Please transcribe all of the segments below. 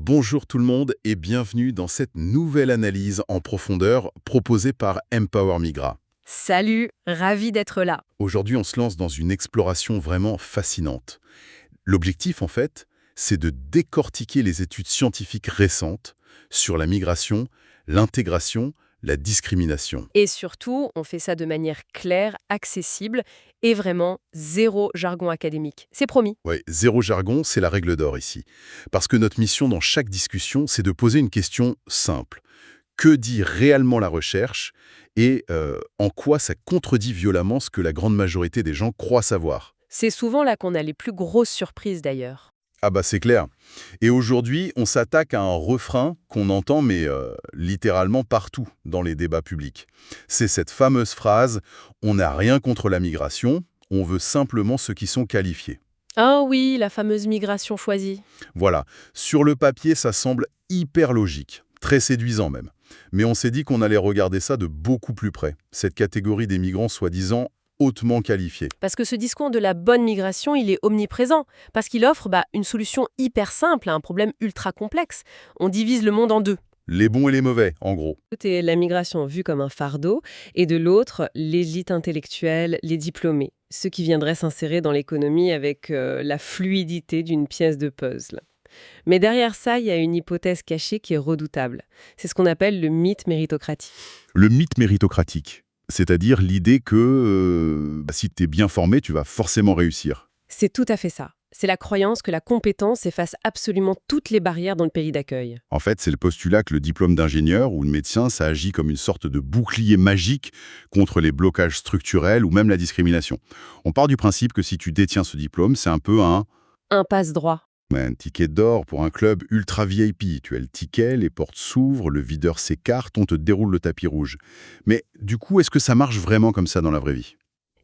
Bonjour tout le monde et bienvenue dans cette nouvelle analyse en profondeur proposée par Empower Migra. Salut, ravi d'être là. Aujourd'hui, on se lance dans une exploration vraiment fascinante. L'objectif, en fait, c'est de décortiquer les études scientifiques récentes sur la migration, l'intégration, la discrimination. Et surtout, on fait ça de manière claire, accessible et vraiment zéro jargon académique. C'est promis. Ouais, zéro jargon, c'est la règle d'or ici. Parce que notre mission dans chaque discussion, c'est de poser une question simple. Que dit réellement la recherche et en quoi ça contredit violemment ce que la grande majorité des gens croient savoir? C'est souvent là qu'on a les plus grosses surprises d'ailleurs. Ah bah c'est clair. Et aujourd'hui, on s'attaque à un refrain qu'on entend mais littéralement partout dans les débats publics. C'est cette fameuse phrase « On n'a rien contre la migration, on veut simplement ceux qui sont qualifiés ». Ah oui, la fameuse migration choisie. Voilà, sur le papier, ça semble hyper logique, très séduisant même. Mais on s'est dit qu'on allait regarder ça de beaucoup plus près, cette catégorie des migrants soi-disant hautement qualifiés. Parce que ce discours de la bonne migration, il est omniprésent. Parce qu'il offre une solution hyper simple à un problème ultra complexe. On divise le monde en deux. Les bons et les mauvais, en gros. Côté la migration vue comme un fardeau, et de l'autre, l'élite intellectuelle, les diplômés, ceux qui viendraient s'insérer dans l'économie avec la fluidité d'une pièce de puzzle. Mais derrière ça, il y a une hypothèse cachée qui est redoutable. C'est ce qu'on appelle le mythe méritocratique. Le mythe méritocratique, c'est-à-dire l'idée que si tu es bien formé, tu vas forcément réussir. C'est tout à fait ça. C'est la croyance que la compétence efface absolument toutes les barrières dans le pays d'accueil. En fait, c'est le postulat que le diplôme d'ingénieur ou de médecin, ça agit comme une sorte de bouclier magique contre les blocages structurels ou même la discrimination. On part du principe que si tu détiens ce diplôme, c'est un peu Un passe-droit. un ticket d'or pour un club ultra VIP. Tu as le ticket, les portes s'ouvrent, le videur s'écarte, on te déroule le tapis rouge. Mais du coup, est-ce que ça marche vraiment comme ça dans la vraie vie ?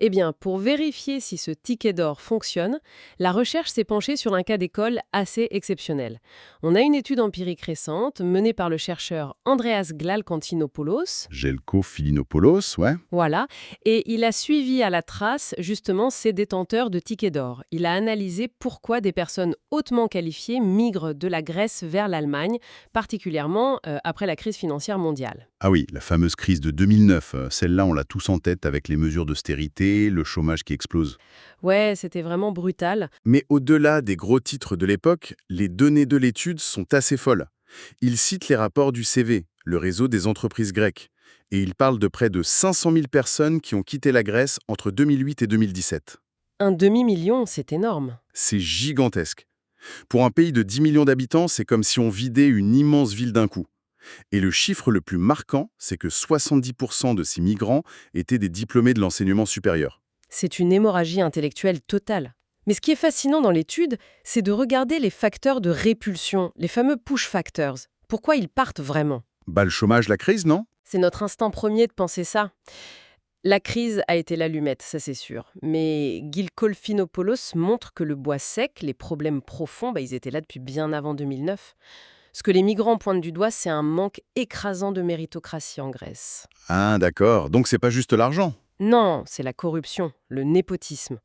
Eh bien, pour vérifier si ce ticket d'or fonctionne, la recherche s'est penchée sur un cas d'école assez exceptionnel. On a une étude empirique récente menée par le chercheur Andreas Glalkantinopoulos. Gelko Filinopoulos, ouais. Voilà, et il a suivi à la trace justement ces détenteurs de tickets d'or. Il a analysé pourquoi des personnes hautement qualifiées migrent de la Grèce vers l'Allemagne, particulièrement après la crise financière mondiale. Ah oui, la fameuse crise de 2009, celle-là on l'a tous en tête avec les mesures d'austérité, le chômage qui explose. Ouais, c'était vraiment brutal. Mais au-delà des gros titres de l'époque, les données de l'étude sont assez folles. Il cite les rapports du CV, le réseau des entreprises grecques, et il parle de près de 500 000 personnes qui ont quitté la Grèce entre 2008 et 2017. Un demi-million, c'est énorme. C'est gigantesque. Pour un pays de 10 millions d'habitants, c'est comme si on vidait une immense ville d'un coup. Et le chiffre le plus marquant, c'est que 70% de ces migrants étaient des diplômés de l'enseignement supérieur. C'est une hémorragie intellectuelle totale. Mais ce qui est fascinant dans l'étude, c'est de regarder les facteurs de répulsion, les fameux push factors. Pourquoi ils partent vraiment? Bah le chômage, la crise, non ? C'est notre instinct premier de penser ça. La crise a été l'allumette, ça c'est sûr. Mais Gilkolfinopoulos montre que le bois sec, les problèmes profonds, ils étaient là depuis bien avant 2009. Ce que les migrants pointent du doigt, c'est un manque écrasant de méritocratie en Grèce. Ah d'accord, donc c'est pas juste l'argent. Non, c'est la corruption, le népotisme.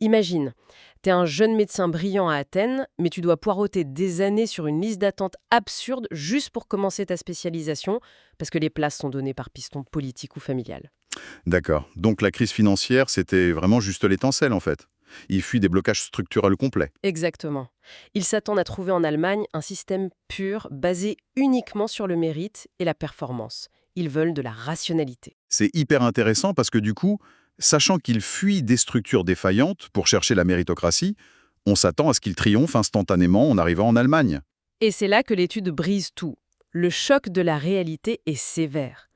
Imagine, t'es un jeune médecin brillant à Athènes, mais tu dois poireauter des années sur une liste d'attente absurde juste pour commencer ta spécialisation, parce que les places sont données par piston politique ou familial. D'accord, donc la crise financière, c'était vraiment juste l'étincelle en fait. Il fuit des blocages structurels complets. Exactement. Ils s'attendent à trouver en Allemagne un système pur, basé uniquement sur le mérite et la performance. Ils veulent de la rationalité. C'est hyper intéressant parce que du coup, sachant qu'ils fuient des structures défaillantes pour chercher la méritocratie, on s'attend à ce qu'ils triomphent instantanément en arrivant en Allemagne. Et c'est là que l'étude brise tout. Le choc de la réalité est sévère.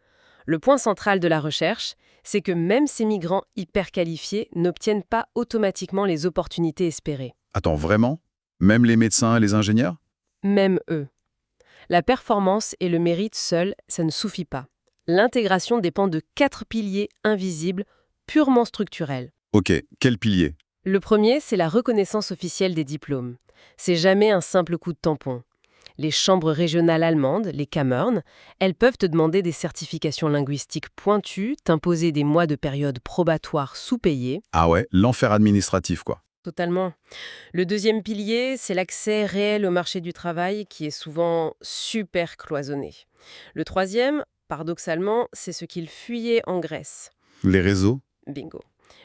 Le point central de la recherche, c'est que même ces migrants hyper qualifiés n'obtiennent pas automatiquement les opportunités espérées. Attends, vraiment ? Même les médecins et les ingénieurs ? Même eux. La performance et le mérite seuls, ça ne suffit pas. L'intégration dépend de 4 piliers invisibles, purement structurels. Ok, quel pilier ? Le premier, c'est la reconnaissance officielle des diplômes. C'est jamais un simple coup de tampon. Les chambres régionales allemandes, les Kammern, elles peuvent te demander des certifications linguistiques pointues, t'imposer des mois de période probatoire sous-payée. Ah ouais, l'enfer administratif quoi. Totalement. Le deuxième pilier, c'est l'accès réel au marché du travail qui est souvent super cloisonné. Le troisième, paradoxalement, c'est ce qu'il fuyait en Grèce. Les réseaux? Bingo.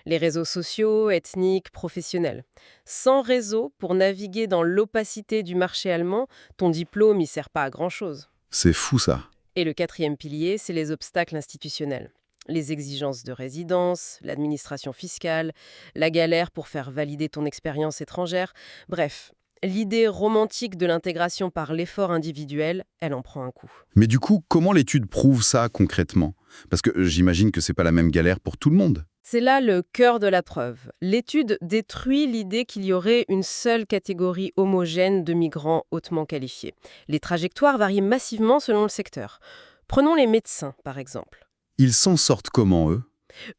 Les réseaux sociaux, ethniques, professionnels. Sans réseau, pour naviguer dans l'opacité du marché allemand, ton diplôme y sert pas à grand-chose. C'est fou ça. Et le quatrième pilier, c'est les obstacles institutionnels. Les exigences de résidence, l'administration fiscale, la galère pour faire valider ton expérience étrangère. Bref, l'idée romantique de l'intégration par l'effort individuel, elle en prend un coup. Mais du coup, comment l'étude prouve ça concrètement? Parce que j'imagine que c'est pas la même galère pour tout le monde. C'est là le cœur de la preuve. L'étude détruit l'idée qu'il y aurait une seule catégorie homogène de migrants hautement qualifiés. Les trajectoires varient massivement selon le secteur. Prenons les médecins, par exemple. Ils s'en sortent comment, eux?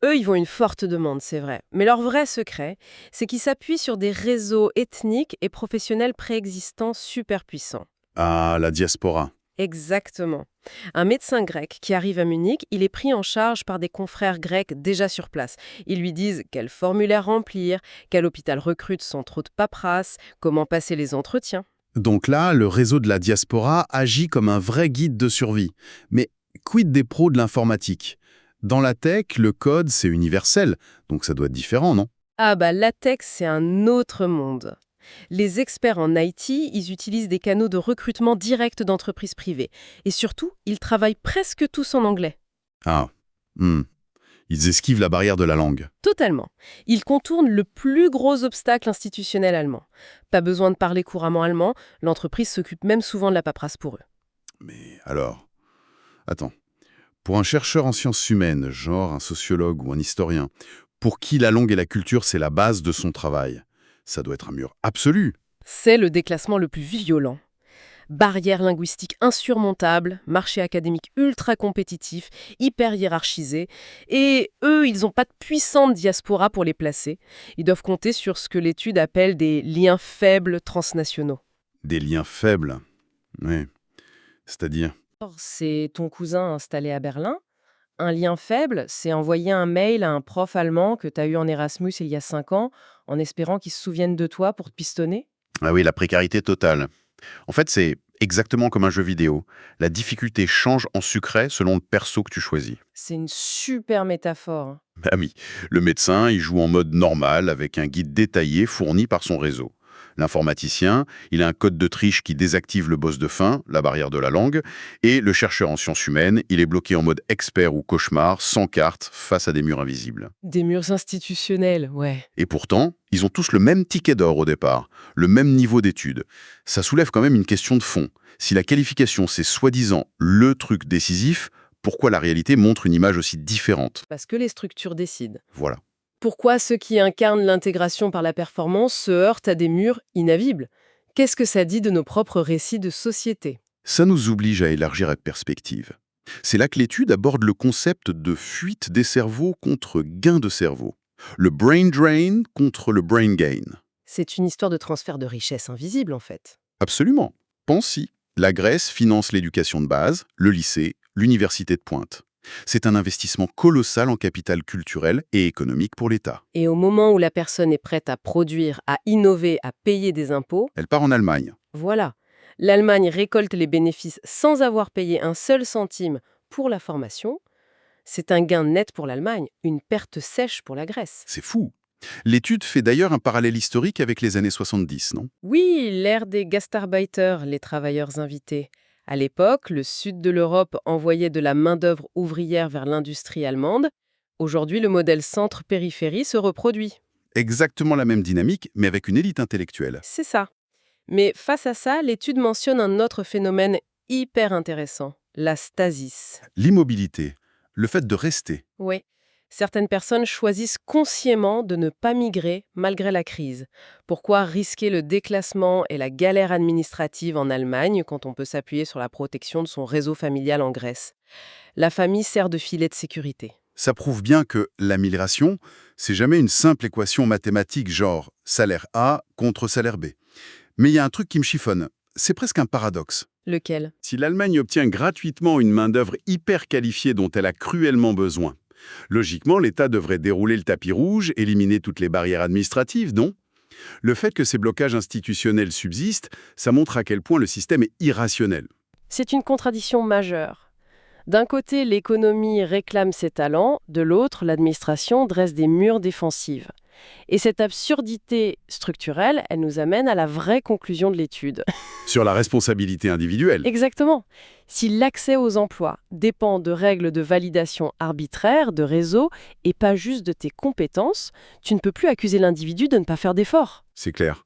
Eux, ils ont une forte demande, c'est vrai. Mais leur vrai secret, c'est qu'ils s'appuient sur des réseaux ethniques et professionnels préexistants super puissants. Ah, la diaspora. Exactement. Un médecin grec qui arrive à Munich, il est pris en charge par des confrères grecs déjà sur place. Ils lui disent quel formulaire remplir, quel hôpital recrute sans trop de paperasse, comment passer les entretiens. Donc là, le réseau de la diaspora agit comme un vrai guide de survie. Mais quid des pros de l'informatique? Dans la tech, le code, c'est universel, donc ça doit être différent, non? Ah bah latex, c'est un autre monde. Les experts en IT, ils utilisent des canaux de recrutement direct d'entreprises privées. Et surtout, ils travaillent presque tous en anglais. Ah, hmm. Ils esquivent la barrière de la langue. Totalement. Ils contournent le plus gros obstacle institutionnel allemand. Pas besoin de parler couramment allemand, l'entreprise s'occupe même souvent de la paperasse pour eux. Mais alors, attends. Pour un chercheur en sciences humaines, genre un sociologue ou un historien, pour qui la langue et la culture, c'est la base de son travail, ça doit être un mur absolu. C'est le déclassement le plus violent. Barrières linguistiques insurmontables, marché académique ultra compétitif, hyper hiérarchisé. Et eux, ils n'ont pas de puissante diaspora pour les placer. Ils doivent compter sur ce que l'étude appelle des liens faibles transnationaux. Des liens faibles. Oui. C'est-à-dire? Or, c'est ton cousin installé à Berlin. Un lien faible, c'est envoyer un mail à un prof allemand que tu as eu en Erasmus il y a 5 ans, en espérant qu'il se souvienne de toi pour te pistonner. Ah oui, la précarité totale. En fait, c'est exactement comme un jeu vidéo. La difficulté change en sucré selon le perso que tu choisis. C'est une super métaphore, hein. Ah oui, le médecin, il joue en mode normal avec un guide détaillé fourni par son réseau. L'informaticien, il a un code de triche qui désactive le boss de fin, la barrière de la langue, et le chercheur en sciences humaines, il est bloqué en mode expert ou cauchemar, sans carte, face à des murs invisibles. Des murs institutionnels, ouais. Et pourtant, ils ont tous le même ticket d'or au départ, le même niveau d'études. Ça soulève quand même une question de fond. Si la qualification, c'est soi-disant le truc décisif, pourquoi la réalité montre une image aussi différente? Parce que les structures décident. Voilà. Pourquoi ceux qui incarnent l'intégration par la performance se heurtent à des murs inavibles? Qu'est-ce que ça dit de nos propres récits de société? Ça nous oblige à élargir la perspective. C'est là que l'étude aborde le concept de fuite des cerveaux contre gain de cerveau. Le brain drain contre le brain gain. C'est une histoire de transfert de richesse invisible, en fait. Absolument. Pense-y. La Grèce finance l'éducation de base, le lycée, l'université de pointe. C'est un investissement colossal en capital culturel et économique pour l'État. Et au moment où la personne est prête à produire, à innover, à payer des impôts, Elle part en Allemagne. voilà. L'Allemagne récolte les bénéfices sans avoir payé un seul centime pour la formation. C'est un gain net pour l'Allemagne, une perte sèche pour la Grèce. C'est fou. L'étude fait d'ailleurs un parallèle historique avec les années 70, non? Oui, l'ère des Gastarbeiter, les travailleurs invités. À l'époque, le sud de l'Europe envoyait de la main-d'œuvre ouvrière vers l'industrie allemande. Aujourd'hui, le modèle centre-périphérie se reproduit. Exactement la même dynamique, mais avec une élite intellectuelle. C'est ça. Mais face à ça, l'étude mentionne un autre phénomène hyper intéressant, la stasis. L'immobilité, le fait de rester. Oui, certaines personnes choisissent consciemment de ne pas migrer malgré la crise. Pourquoi risquer le déclassement et la galère administrative en Allemagne quand on peut s'appuyer sur la protection de son réseau familial en Grèce? La famille sert de filet de sécurité. Ça prouve bien que la migration, c'est jamais une simple équation mathématique genre salaire A contre salaire B. Mais il y a un truc qui me chiffonne. C'est presque un paradoxe. Lequel? Si l'Allemagne obtient gratuitement une main-d'œuvre hyper qualifiée dont elle a cruellement besoin, logiquement, l'État devrait dérouler le tapis rouge, éliminer toutes les barrières administratives, non? Le fait que ces blocages institutionnels subsistent, ça montre à quel point le système est irrationnel. C'est une contradiction majeure. D'un côté, l'économie réclame ses talents, de l'autre, l'administration dresse des murs défensifs. Et cette absurdité structurelle, elle nous amène à la vraie conclusion de l'étude. Sur la responsabilité individuelle. Exactement. Si l'accès aux emplois dépend de règles de validation arbitraires, de réseaux, et pas juste de tes compétences, tu ne peux plus accuser l'individu de ne pas faire d'efforts. C'est clair.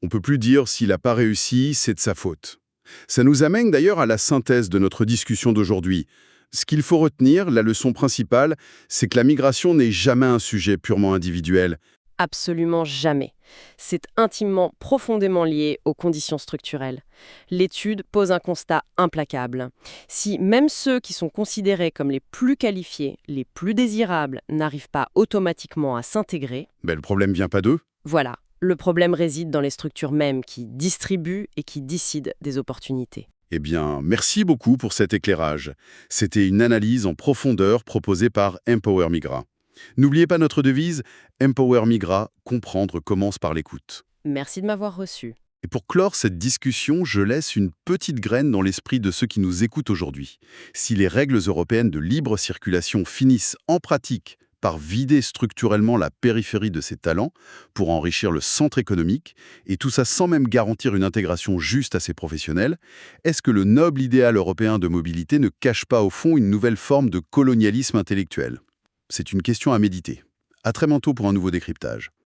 On peut plus dire s'il n'a pas réussi, c'est de sa faute. Ça nous amène d'ailleurs à la synthèse de notre discussion d'aujourd'hui. Ce qu'il faut retenir, la leçon principale, c'est que la migration n'est jamais un sujet purement individuel. Absolument jamais. C'est intimement, profondément lié aux conditions structurelles. L'étude pose un constat implacable. Si même ceux qui sont considérés comme les plus qualifiés, les plus désirables, n'arrivent pas automatiquement à s'intégrer, Ben, le problème vient pas d'eux. voilà, le problème réside dans les structures mêmes qui distribuent et qui décident des opportunités. Eh bien, merci beaucoup pour cet éclairage. C'était une analyse en profondeur proposée par Empower Migra. N'oubliez pas notre devise, Empower Migra, comprendre commence par l'écoute. Merci de m'avoir reçu. Et pour clore cette discussion, je laisse une petite graine dans l'esprit de ceux qui nous écoutent aujourd'hui. Si les règles européennes de libre circulation finissent en pratique par vider structurellement la périphérie de ses talents pour enrichir le centre économique, et tout ça sans même garantir une intégration juste à ces professionnels, est-ce que le noble idéal européen de mobilité ne cache pas au fond une nouvelle forme de colonialisme intellectuel ? C'est une question à méditer. À très bientôt pour un nouveau décryptage.